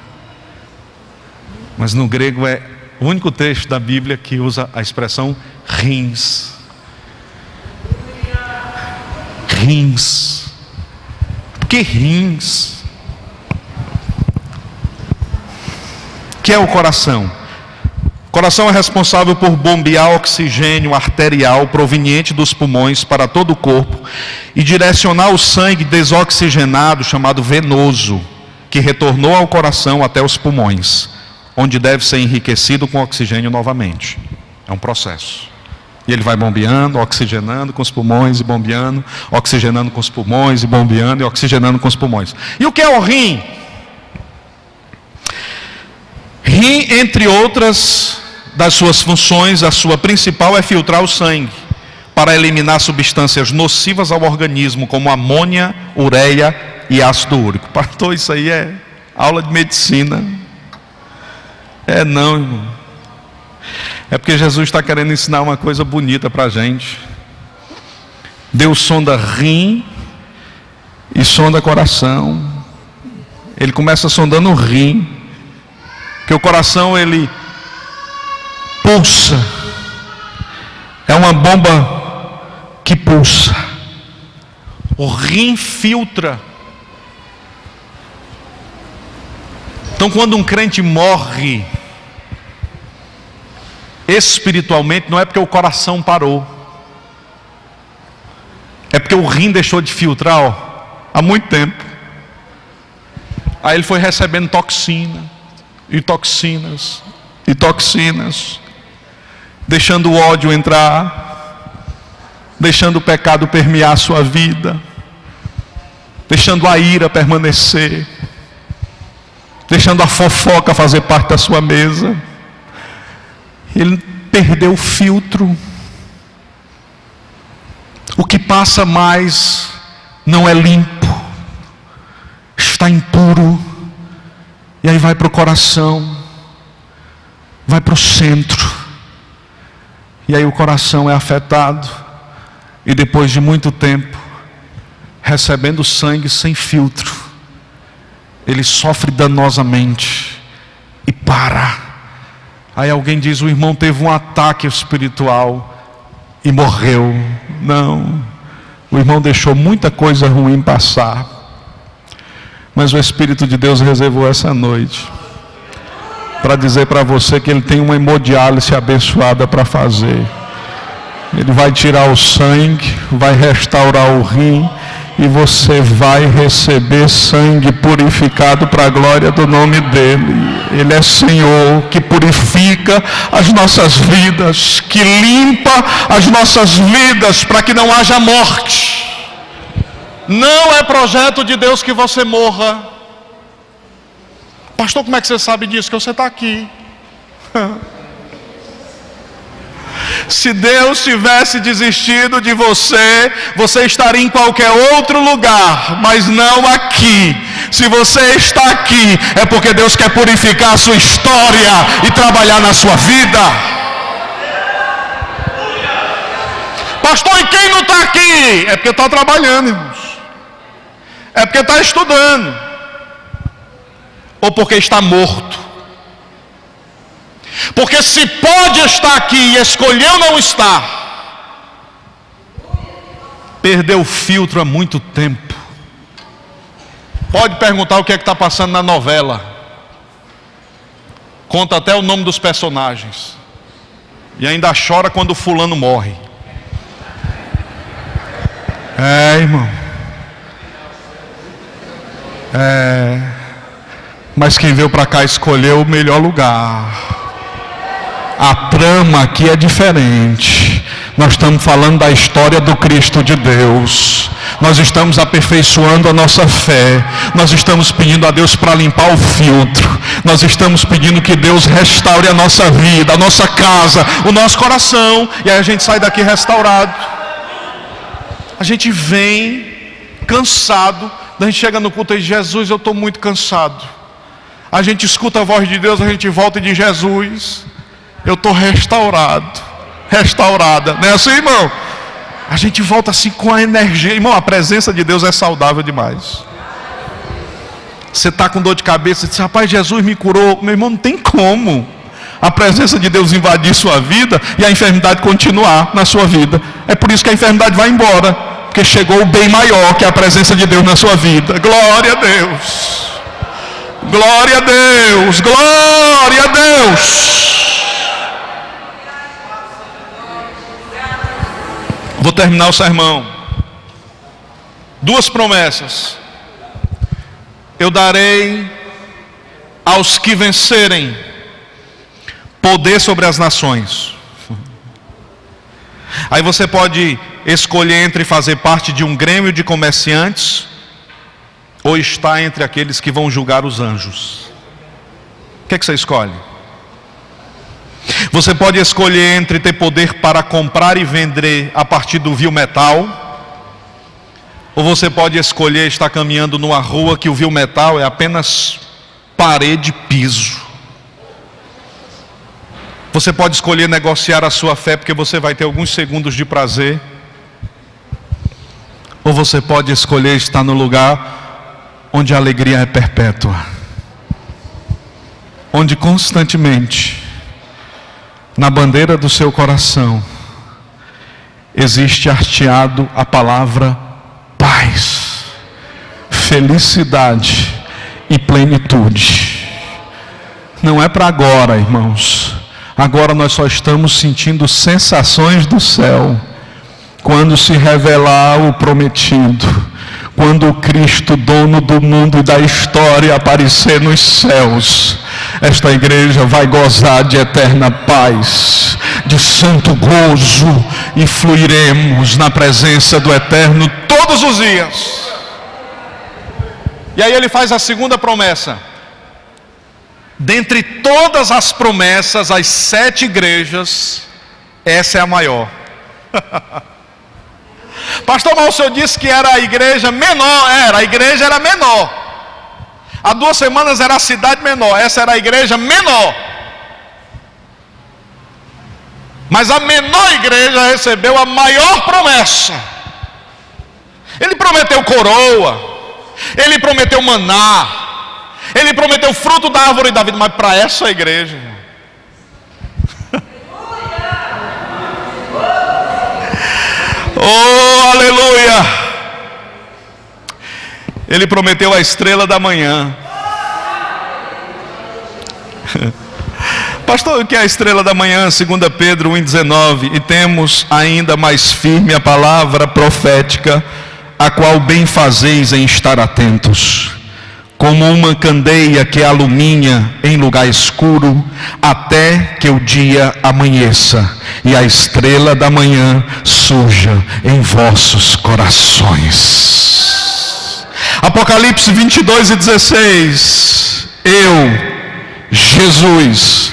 Mas no grego é o único texto da Bíblia que usa a expressão rins. Rins. Por que rins? O que é o coração? O coração é responsável por bombear oxigênio arterial proveniente dos pulmões para todo o corpo e direcionar o sangue desoxigenado, chamado venoso, que retornou ao coração até os pulmões, onde deve ser enriquecido com oxigênio novamente. É um processo. E ele vai bombeando, oxigenando com os pulmões e bombeando, oxigenando com os pulmões e bombeando e oxigenando com os pulmões. E o que é o rim? Rim, entre outras das suas funções, a sua principal é filtrar o sangue para eliminar substâncias nocivas ao organismo, como amônia, ureia e ácido úrico. Pastor, isso aí é aula de medicina. Não, irmão. É porque Jesus está querendo ensinar uma coisa bonita para a gente. Deus sonda rim e sonda coração. Ele começa sondando o rim, porque o coração ele pulsa. É uma bomba que pulsa. O rim filtra. Então, quando um crente morre espiritualmente, não é porque o coração parou, é porque o rim deixou de filtrar há muito tempo. Aí ele foi recebendo toxina e toxinas e toxinas, deixando o ódio entrar, deixando o pecado permear a sua vida, deixando a ira permanecer, deixando a fofoca fazer parte da sua mesa. Ele perdeu o filtro. O que passa mais não é limpo, está impuro. E aí vai para o coração, vai para o centro. E aí o coração é afetado. E depois de muito tempo, recebendo sangue sem filtro, ele sofre danosamente e para. Aí alguém diz: o irmão teve um ataque espiritual e morreu. Não, o irmão deixou muita coisa ruim passar, mas o Espírito de Deus reservou essa noite para dizer para você que ele tem uma hemodiálise abençoada para fazer. Ele vai tirar o sangue, vai restaurar o rim, e você vai receber sangue purificado para a glória do nome dele. Ele é Senhor que purifica as nossas vidas, que limpa as nossas vidas para que não haja morte. Não é projeto de Deus que você morra. Pastor, como é que você sabe disso? Que você está aqui. Se Deus tivesse desistido de você, você estaria em qualquer outro lugar, mas não aqui. Se você está aqui, é porque Deus quer purificar a sua história e trabalhar na sua vida. Pastor, e quem não está aqui? É porque está trabalhando, irmãos. É porque está estudando. Ou porque está morto. Porque se pode estar aqui e escolheu não estar, perdeu o filtro há muito tempo. Pode perguntar o que é que está passando na novela. Conta até o nome dos personagens. E ainda chora quando o fulano morre. Irmão. Mas quem veio para cá escolheu o melhor lugar. A trama aqui é diferente. Nós estamos falando da história do Cristo de Deus. Nós estamos aperfeiçoando a nossa fé. Nós estamos pedindo a Deus para limpar o filtro. Nós estamos pedindo que Deus restaure a nossa vida, a nossa casa, o nosso coração. E aí a gente sai daqui restaurado. A gente vem cansado. A gente chega no culto e diz: Jesus, eu estou muito cansado. A gente escuta a voz de Deus, a gente volta e diz: Jesus, eu estou restaurado, restaurada. Não é assim, irmão? A gente volta assim com a energia. Irmão, a presença de Deus é saudável demais. Você está com dor de cabeça e diz: rapaz, Jesus me curou. Meu irmão, não tem como a presença de Deus invadir sua vida e a enfermidade continuar na sua vida. É por isso que a enfermidade vai embora, porque chegou o bem maior, que é a presença de Deus na sua vida. Glória a Deus, glória a Deus, glória a Deus. Vou terminar o sermão. 2 promessas. Eu darei aos que vencerem poder sobre as nações. Aí você pode escolher entre fazer parte de um grêmio de comerciantes ou estar entre aqueles que vão julgar os anjos. O que é que você escolhe? Você pode escolher entre ter poder para comprar e vender a partir do vil metal, ou você pode escolher estar caminhando numa rua que o vil metal é apenas parede e piso. Você pode escolher negociar a sua fé porque você vai ter alguns segundos de prazer, ou você pode escolher estar no lugar onde a alegria é perpétua, onde constantemente na bandeira do seu coração existe hasteado a palavra paz, felicidade e plenitude. Não é para agora, irmãos. Agora nós só estamos sentindo sensações do céu quando se revelar o prometido, quando o Cristo, dono do mundo e da história, aparecer nos céus. Esta igreja vai gozar de eterna paz, de santo gozo, e fluiremos na presença do Eterno todos os dias. E aí ele faz a segunda promessa. Dentre todas as promessas, as 7 igrejas, essa é a maior. Pastor, mas o senhor disse que era a igreja menor. A igreja era menor. Há 2 semanas era a cidade menor, essa era a igreja menor. Mas a menor igreja recebeu a maior promessa. Ele prometeu coroa, ele prometeu maná, ele prometeu fruto da árvore da vida, mas para essa igreja, oh, aleluia! Ele prometeu a estrela da manhã. Pastor, o que é a estrela da manhã? 2 Pedro 1,19. E temos ainda mais firme a palavra profética, a qual bem fazeis em estar atentos, como uma candeia que aluminha em lugar escuro, até que o dia amanheça e a estrela da manhã surja em vossos corações. Apocalipse 22:16. Eu, Jesus,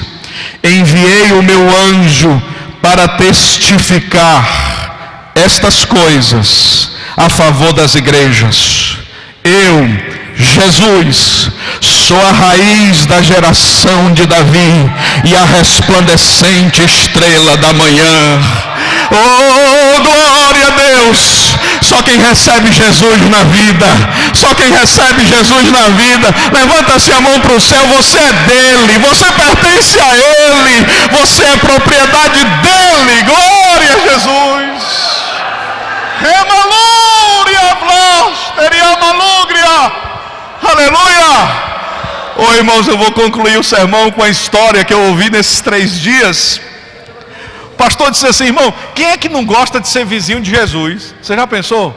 enviei o meu anjo para testificar estas coisas a favor das igrejas. Eu, Jesus, sou a raiz da geração de Davi e a resplandecente estrela da manhã. Oh, glória a Deus! Só quem recebe Jesus na vida, só quem recebe Jesus na vida, levanta-se a mão para o céu. Você é dele, você pertence a ele, você é propriedade dele. Glória a Jesus. Aleluia. Oh, irmãos, eu vou concluir o sermão com a história que eu ouvi nesses 3 dias. O pastor disse assim: irmão, quem é que não gosta de ser vizinho de Jesus? Você já pensou?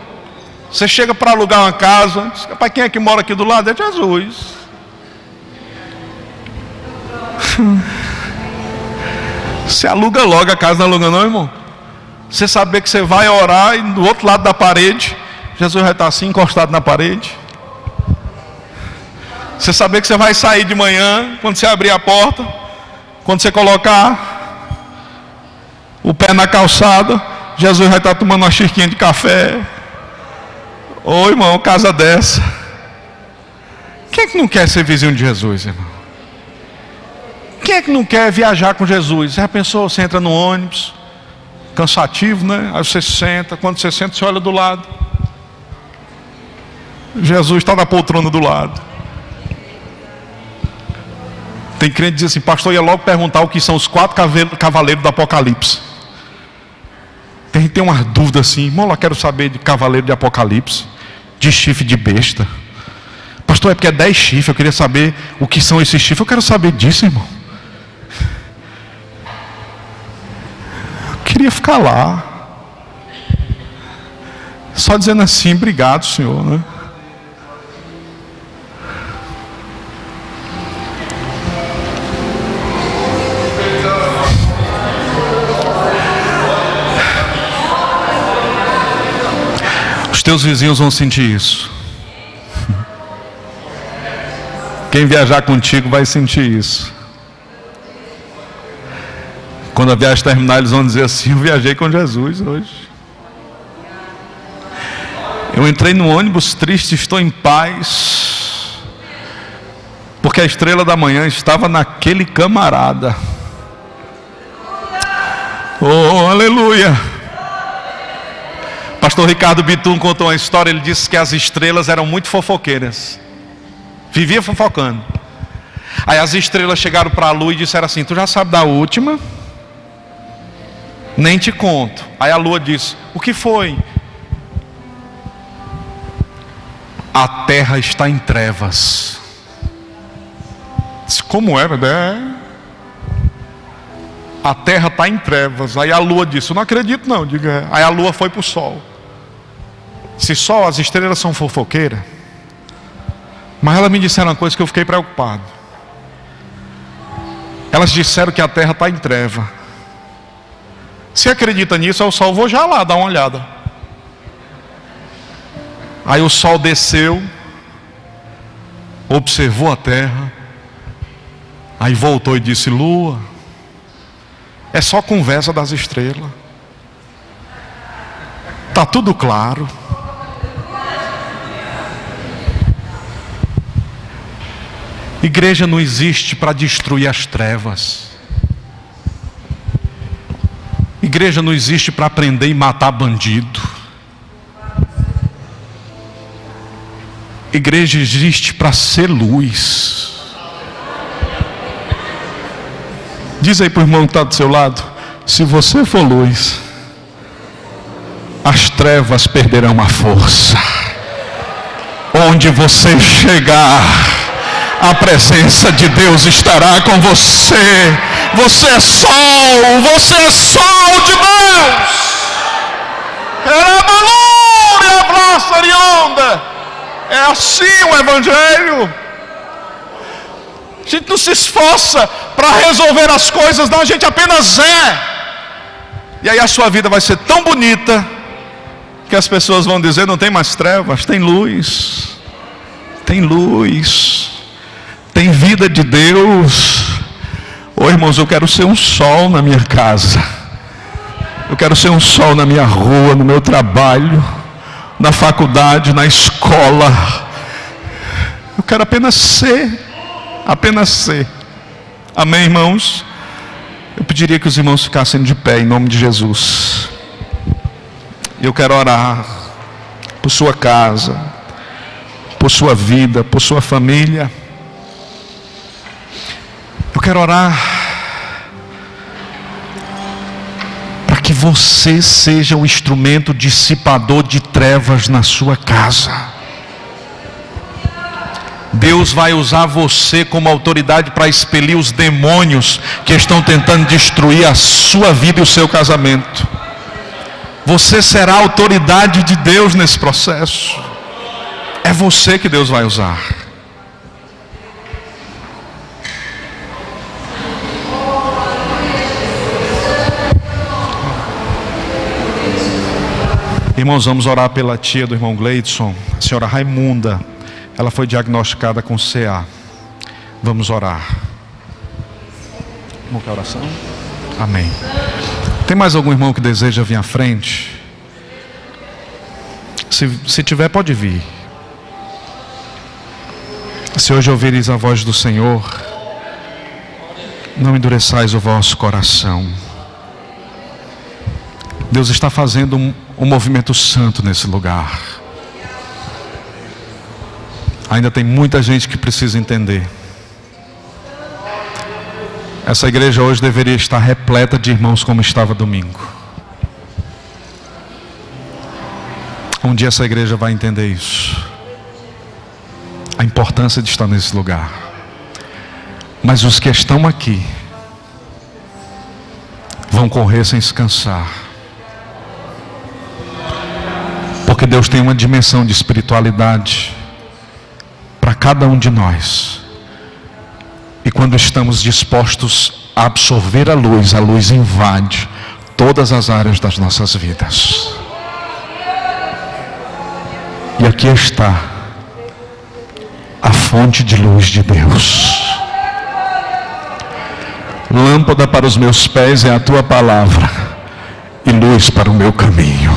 Você chega para alugar uma casa, diz: rapaz, quem é que mora aqui do lado? É Jesus. Você aluga logo a casa, não aluga não, irmão? Você saber que você vai orar e do outro lado da parede, Jesus vai estar assim, encostado na parede. Você saber que você vai sair de manhã, quando você abrir a porta, quando você colocar o pé na calçada, Jesus vai estar tomando uma xícara de café. Ô, irmão, casa dessa. Quem é que não quer ser vizinho de Jesus, irmão? Quem é que não quer viajar com Jesus? Já pensou, você entra no ônibus, cansativo, né? Aí você senta, quando você senta, você olha do lado. Jesus está na poltrona do lado. Tem crente que diz assim, pastor, ia logo perguntar o que são os 4 cavaleiros do Apocalipse. Tem uma dúvida assim, irmão, eu quero saber de cavaleiro de Apocalipse, de chifre de besta. Pastor, é porque é 10 chifres, eu queria saber o que são esses chifres. Eu quero saber disso, irmão. Eu queria ficar lá, só dizendo assim, obrigado, Senhor, né? Os teus vizinhos vão sentir isso. Quem viajar contigo vai sentir isso. Quando a viagem terminar, eles vão dizer assim, eu viajei com Jesus hoje. Eu entrei no ônibus triste, estou em paz, porque a estrela da manhã estava naquele camarada. Oh, aleluia! Pastor Ricardo Bitum contou uma história. Ele disse que as estrelas eram muito fofoqueiras, vivia fofocando. Aí as estrelas chegaram para a lua e disseram assim, tu já sabe da última? Nem te conto. Aí a lua disse, o que foi? A terra está em trevas. Disse, como é, bebê? A terra está em trevas. Aí a lua disse, eu não acredito não. Diga. Aí a lua foi para o sol. Se só as estrelas são fofoqueiras. Mas elas me disseram uma coisa que eu fiquei preocupado. Elas disseram que a terra está em treva. Se acredita nisso, o sol, vou já lá dar uma olhada. Aí o sol desceu, observou a terra, aí voltou e disse, lua, é só conversa das estrelas. Está tudo claro. Igreja não existe para destruir as trevas. Igreja não existe para prender e matar bandido. Igreja existe para ser luz. Diz aí para o irmão que está do seu lado, se você for luz, as trevas perderão a força. Onde você chegar, a presença de Deus estará com você. Você é sol, você é sol de Deus. É assim o Evangelho. A gente não se esforça para resolver as coisas, não, a gente apenas é. E aí a sua vida vai ser tão bonita que as pessoas vão dizer, não tem mais trevas, tem luz. Tem luz. Tem vida de Deus. Ô irmãos, eu quero ser um sol na minha casa. Eu quero ser um sol na minha rua, no meu trabalho, na faculdade, na escola. Eu quero apenas ser. Apenas ser. Amém, irmãos? Eu pediria que os irmãos ficassem de pé em nome de Jesus. Eu quero orar por sua casa, por sua vida, por sua família. Eu quero orar para que você seja um instrumento dissipador de trevas na sua casa. Deus vai usar você como autoridade para expelir os demônios que estão tentando destruir a sua vida e o seu casamento. Você será a autoridade de Deus nesse processo. É você que Deus vai usar. Irmãos, vamos orar pela tia do irmão Gleidson, a senhora Raimunda. Ela foi diagnosticada com CA. Vamos orar. Vamos para a oração? Amém. Tem mais algum irmão que deseja vir à frente? Se tiver, pode vir. Se hoje ouvires a voz do Senhor, Não endureçais o vosso coração. Deus está fazendo um movimento santo nesse lugar. Ainda tem muita gente que precisa entender. Essa igreja hoje deveria estar repleta de irmãos como estava domingo. Um dia essa igreja vai entender isso. A importância de estar nesse lugar. Mas os que estão aqui vão correr sem se cansar. Porque Deus tem uma dimensão de espiritualidade para cada um de nós. E quando estamos dispostos a absorver a luz invade todas as áreas das nossas vidas. E aqui está a fonte de luz de Deus. Lâmpada para os meus pés é a tua palavra e luz para o meu caminho.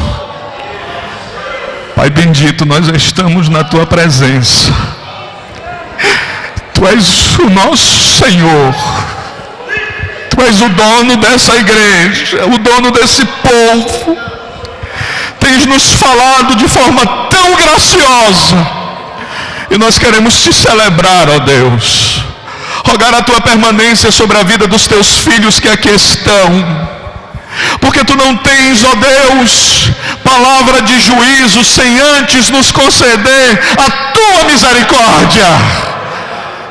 Pai bendito, nós estamos na tua presença. Tu és o nosso Senhor. Tu és o dono dessa igreja, o dono desse povo. Tens nos falado de forma tão graciosa. E nós queremos te celebrar, ó Deus. Rogar a tua permanência sobre a vida dos teus filhos que aqui estão. Porque tu não tens, ó Deus, palavra de juízo sem antes nos conceder a tua misericórdia.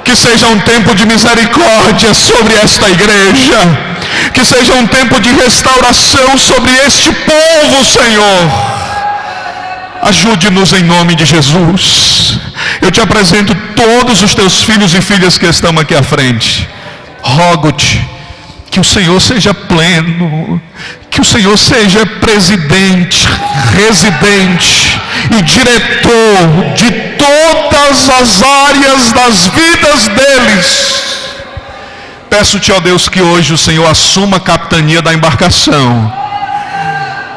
Que seja um tempo de misericórdia sobre esta igreja. Que seja um tempo de restauração sobre este povo, Senhor. Ajude-nos em nome de Jesus. Eu te apresento todos os teus filhos e filhas que estão aqui à frente. Rogo-te que o Senhor seja pleno, que o Senhor seja presidente, residente e diretor de todas as áreas das vidas deles. Peço-te, ó Deus, que hoje o Senhor assuma a capitania da embarcação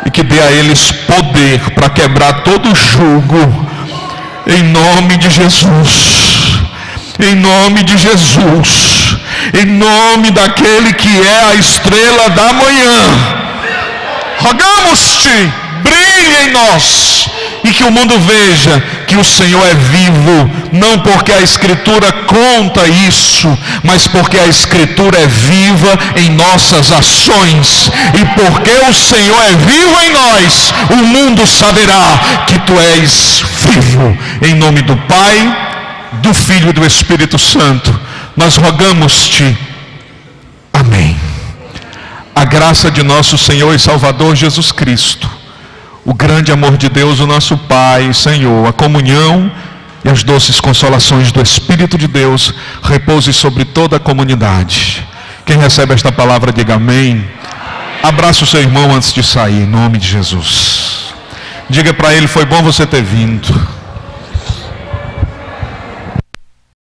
e que dê a eles poder para quebrar todo jugo, em nome de Jesus, em nome de Jesus, em nome daquele que é a estrela da manhã. Rogamos-te, brilhe em nós, e que o mundo veja que o Senhor é vivo, não porque a Escritura conta isso, mas porque a Escritura é viva em nossas ações, e porque o Senhor é vivo em nós, o mundo saberá que tu és vivo. Em nome do Pai, do Filho e do Espírito Santo, nós rogamos-te. Amém. A graça de nosso Senhor e Salvador Jesus Cristo, o grande amor de Deus, o nosso Pai, Senhor, a comunhão e as doces consolações do Espírito de Deus repouse sobre toda a comunidade. Quem recebe esta palavra, diga amém. Abraça o seu irmão antes de sair, em nome de Jesus. Diga para ele: foi bom você ter vindo.